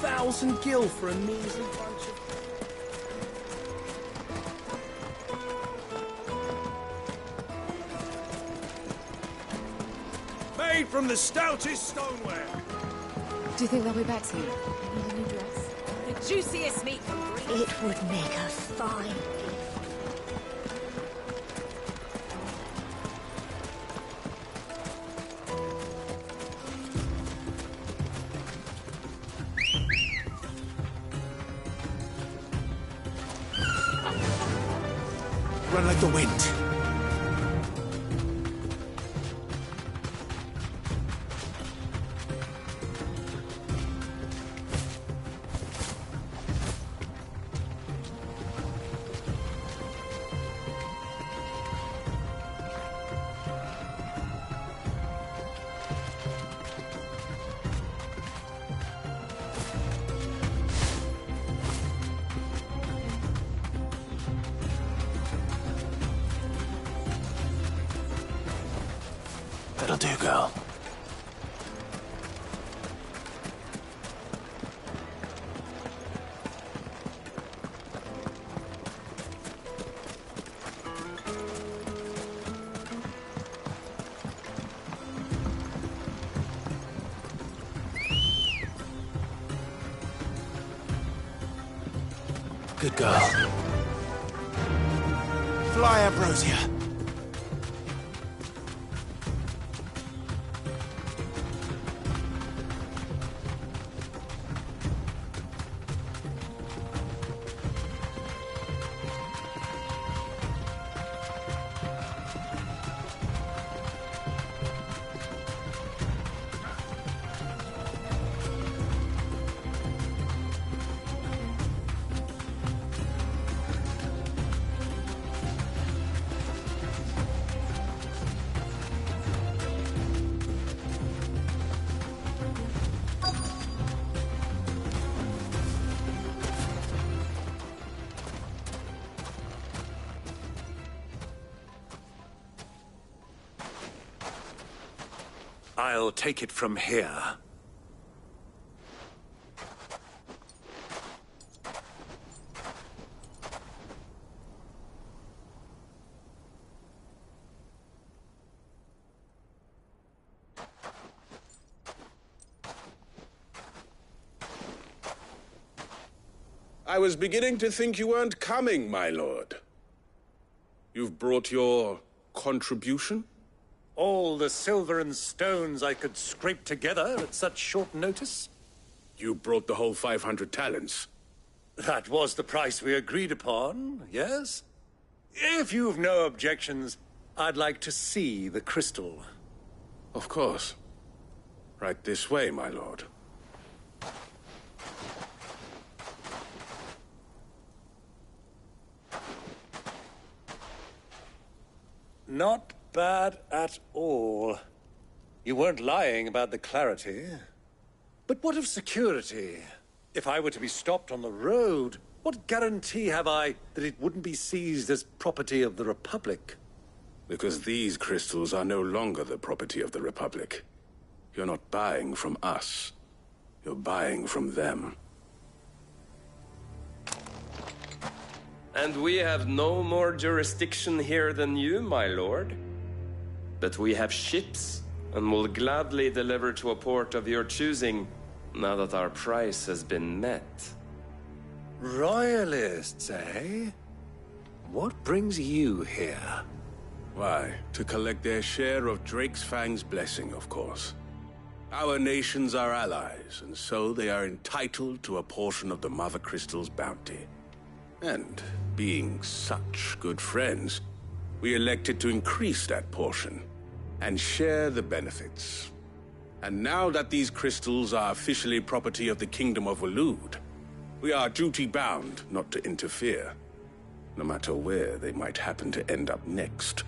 1,000 gil for a measly bunch of... Made from the stoutest stoneware. Do you think they'll be back soon? Need a new dress? The juiciest meat from Greece. It would make a fine Run like the wind. That'll do, girl. Good girl. Fly, Ambrosia. I'll take it from here. I was beginning to think you weren't coming, my lord. You've brought your contribution? All the silver and stones I could scrape together at such short notice? You brought the whole 500 talents. That was the price we agreed upon, yes? If you've no objections, I'd like to see the crystal. Of course. Right this way, my lord. Not bad at all. You weren't lying about the clarity. But what of security? If I were to be stopped on the road, what guarantee have I that it wouldn't be seized as property of the Republic? Because these crystals are no longer the property of the Republic. You're not buying from us. You're buying from them. And we have no more jurisdiction here than you, my lord. But we have ships, and will gladly deliver to a port of your choosing, now that our price has been met. Royalists, eh? What brings you here? Why, to collect their share of Drake's Fang's blessing, of course. Our nations are allies, and so they are entitled to a portion of the Mother Crystal's bounty. And, being such good friends, we elected to increase that portion and share the benefits. And now that these crystals are officially property of the Kingdom of Waloed, we are duty-bound not to interfere, no matter where they might happen to end up next.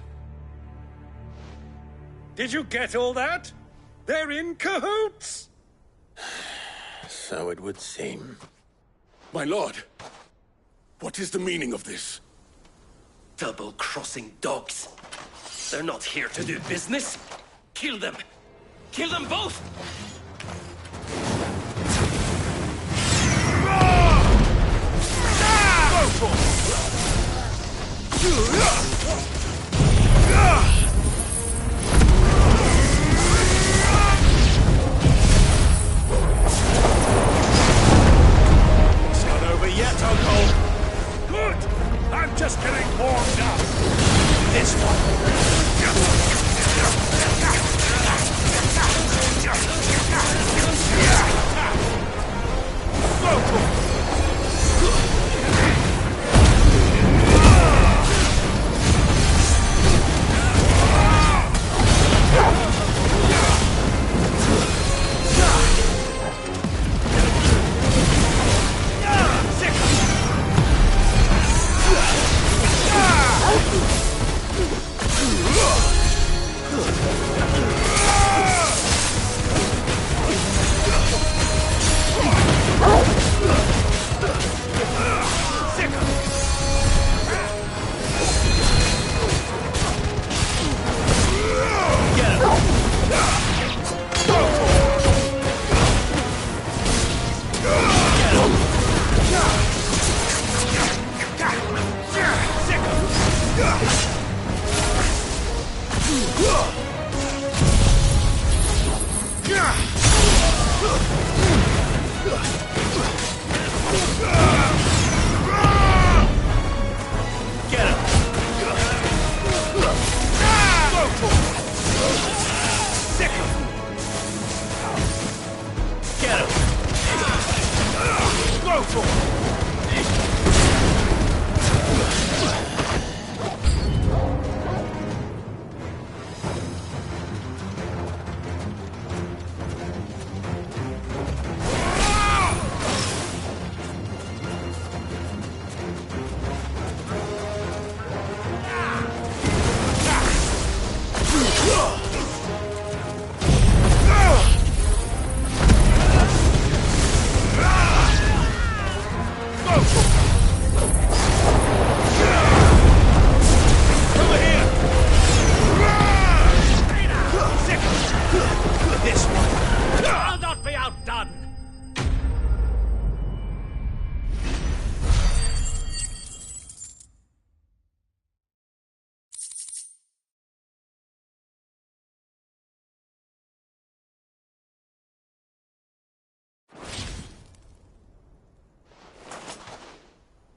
Did you get all that? They're in cahoots! So it would seem. My lord, what is the meaning of this? Double-crossing dogs. They're not here to do business. Kill them! Kill them both!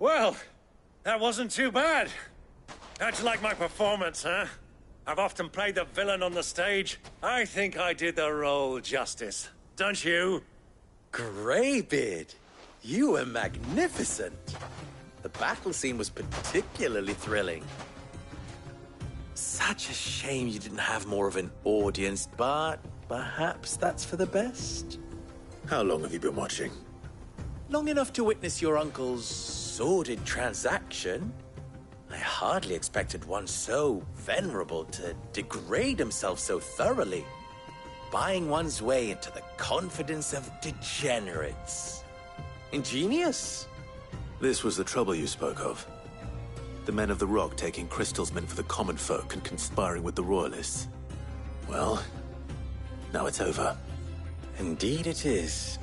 Well, that wasn't too bad. How'd you like my performance, huh? I've often played the villain on the stage. I think I did the role justice. Don't you? Greybeard, you were magnificent. The battle scene was particularly thrilling. Such a shame you didn't have more of an audience, but perhaps that's for the best. How long have you been watching? Long enough to witness your uncle's sordid transaction. I hardly expected one so venerable to degrade himself so thoroughly, buying one's way into the confidence of degenerates. Ingenious. This was the trouble you spoke of. The men of the Rock taking crystals meant for the common folk and conspiring with the Royalists. Well, now it's over. Indeed it is.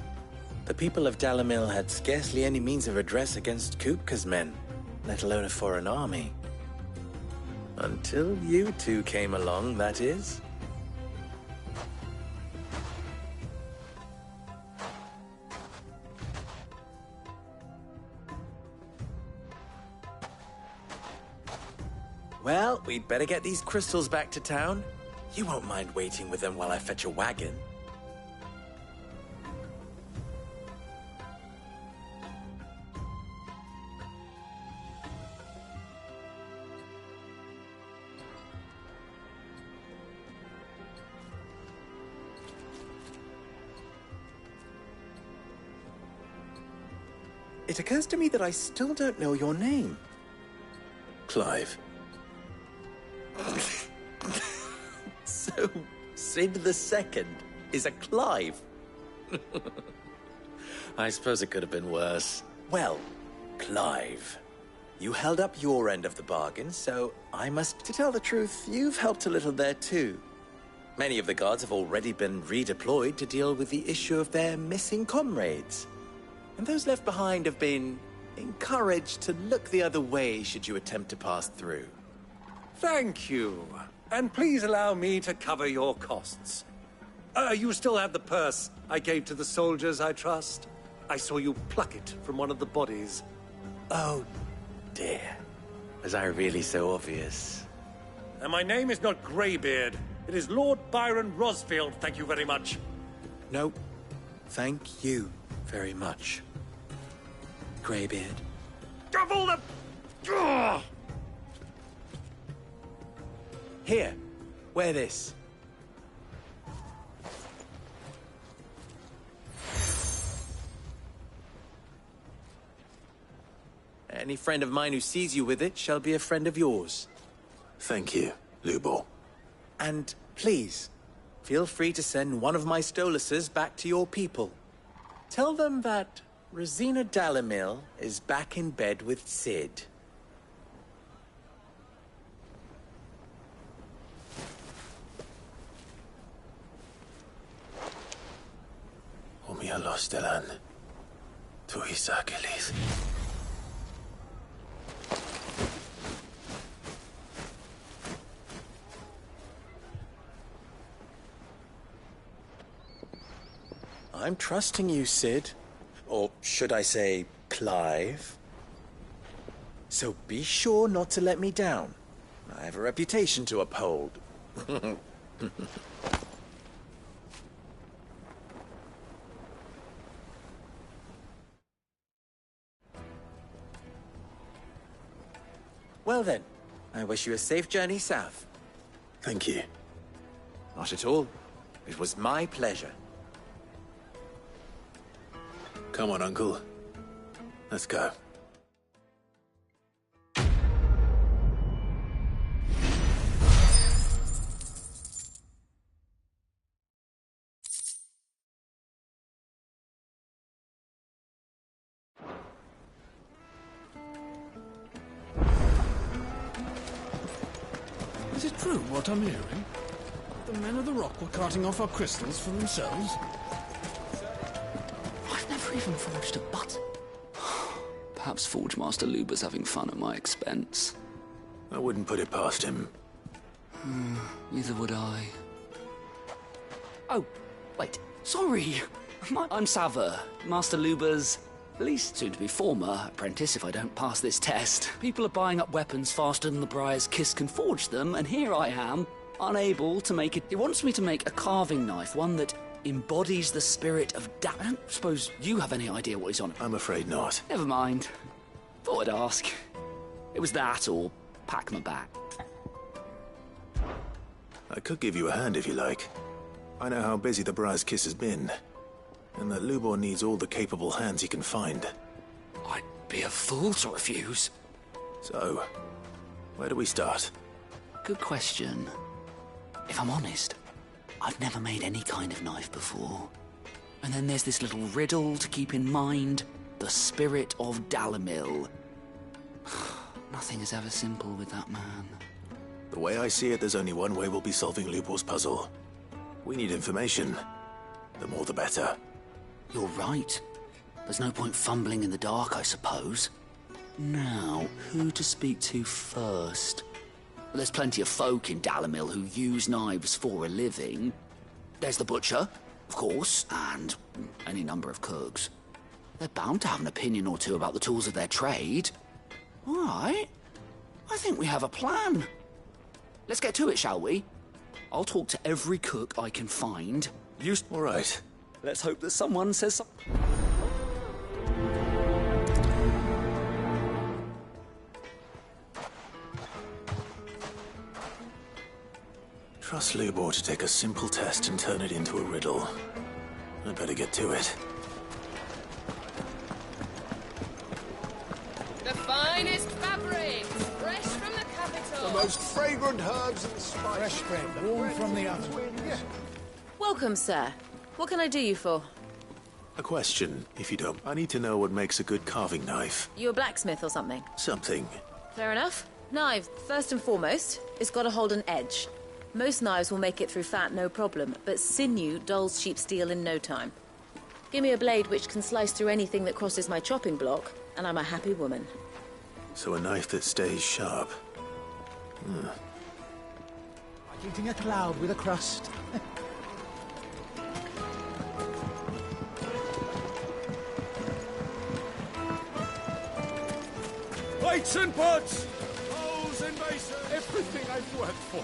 The people of Dalamil had scarcely any means of redress against Kupka's men, let alone a foreign army. Until you two came along, that is. Well, we'd better get these crystals back to town. You won't mind waiting with them while I fetch a wagon. It occurs to me that I still don't know your name. Clive. So, Sid the Second is a Clive? I suppose it could have been worse. Well, Clive, you held up your end of the bargain, so I must, to tell the truth, you've helped a little there too. Many of the guards have already been redeployed to deal with the issue of their missing comrades. And those left behind have been encouraged to look the other way should you attempt to pass through. Thank you. And please allow me to cover your costs. You still have the purse I gave to the soldiers, I trust? I saw you pluck it from one of the bodies. Oh, dear. Was I really so obvious? And my name is not Greybeard. It is Lord Byron Rosfield, thank you very much. No, thank you very much, Greybeard. Of all the... Ugh! Here, wear this. Any friend of mine who sees you with it shall be a friend of yours. Thank you, Lubor. And please, feel free to send one of my Stoluses back to your people. Tell them that Rosina Dalamil is back in bed with Sid. Omia Lostelan. Tuisakelis. I'm trusting you, Sid. Or should I say, Clive? So be sure not to let me down. I have a reputation to uphold. Well then, I wish you a safe journey south. Thank you. Not at all. It was my pleasure. Come on, Uncle. Let's go. Is it true what I'm hearing? The men of the Rock were carting off our crystals for themselves? I've never even forged a button. Perhaps Forge Master Luber's having fun at my expense. I wouldn't put it past him. Neither would I. Oh, wait. Sorry. I'm Sava, Master Luber's At least soon-to-be former apprentice if I don't pass this test. People are buying up weapons faster than the Briar's Kiss can forge them, and here I am, unable to make it. He wants me to make a carving knife, one that embodies the spirit of I don't suppose you have any idea what he's on. I'm afraid not. Never mind. Thought I'd ask. It was that or pack my back. I could give you a hand if you like. I know how busy the Briar's Kiss has been, and that Lubor needs all the capable hands he can find. I'd be a fool to refuse. So, where do we start? Good question. If I'm honest, I've never made any kind of knife before. And then there's this little riddle to keep in mind. The spirit of Dalimil. Nothing is ever simple with that man. The way I see it, there's only one way we'll be solving Lubor's puzzle. We need information. The more the better. You're right. There's no point fumbling in the dark, I suppose. Now, who to speak to first? There's plenty of folk in Dalimil who use knives for a living. There's the butcher, of course, and any number of cooks. They're bound to have an opinion or two about the tools of their trade. All right. I think we have a plan. Let's get to it, shall we? I'll talk to every cook I can find. All right. Let's hope that someone says something. Trust Lubor to take a simple test and turn it into a riddle. I'd better get to it. The finest fabrics, fresh from the capital. The most fragrant herbs and spices. Fresh bread, warm from the oven. Yeah. Welcome, sir. What can I do you for? A question, if you don't. I need to know what makes a good carving knife. You a blacksmith or something? Something. Fair enough. Knife, first and foremost, it's got to hold an edge. Most knives will make it through fat, no problem, but sinew dulls cheap steel in no time. Give me a blade which can slice through anything that crosses my chopping block, and I'm a happy woman. So a knife that stays sharp. Like eating a cloud with a crust. Plates and pots! Bowls and basins! Everything I've worked for.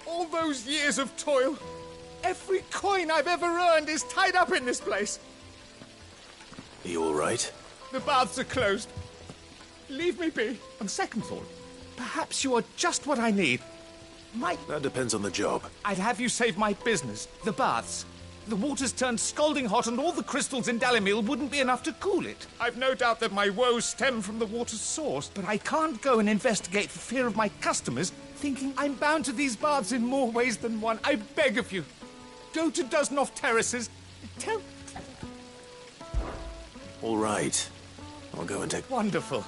All those years of toil. Every coin I've ever earned is tied up in this place. Are you all right? The baths are closed. Leave me be. On second thought, perhaps you are just what I need. That depends on the job. I'd have you save my business, the baths. The water's turned scalding hot and all the crystals in Dalimil wouldn't be enough to cool it. I've no doubt that my woes stem from the water's source, but I can't go and investigate for fear of my customers thinking I'm bound to these baths in more ways than one. I beg of you, go to Dusnoff Terraces. Tell... All right. I'll go and take... Wonderful.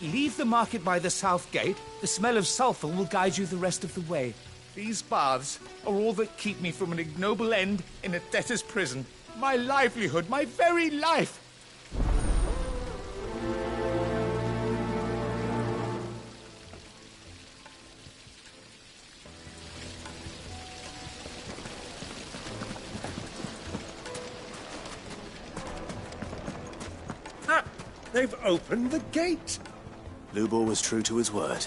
Leave the market by the south gate. The smell of sulphur will guide you the rest of the way. These baths are all that keep me from an ignoble end in a debtor's prison. My livelihood, my very life. Ah, they've opened the gate. Lubor was true to his word.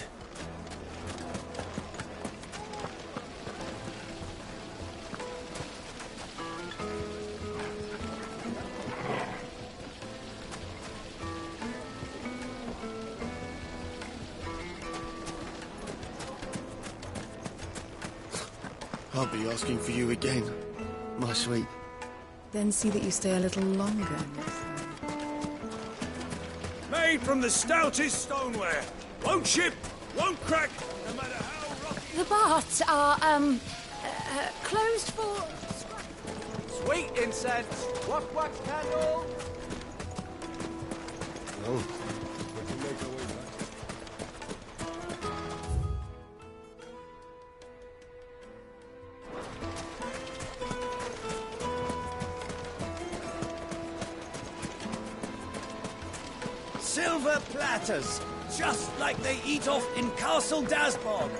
I'll be asking for you again, my sweet. Then see that you stay a little longer. Made from the stoutest stoneware. Won't chip, won't crack, no matter how rocky... The baths are, closed for... Sweet incense, wax candle. Oh, we can make our way back. Silver platters, just like they eat off in Castle Dasbog.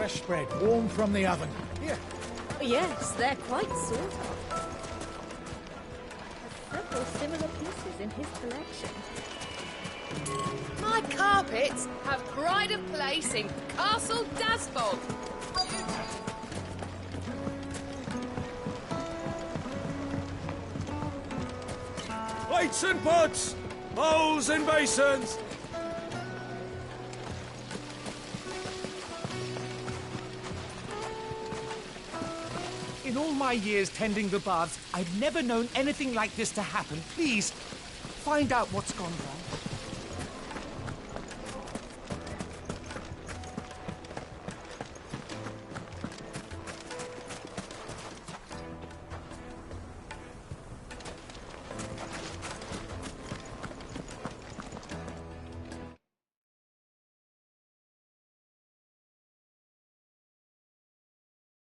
fresh bread, warm from the oven. Here. Yes, they're quite sought after. Has several similar pieces in his collection. My carpets have pride of place in Castle Dasbog. Plates and pots! Bowls and basins! In all my years tending the baths, I've never known anything like this to happen. Please, find out what's gone wrong.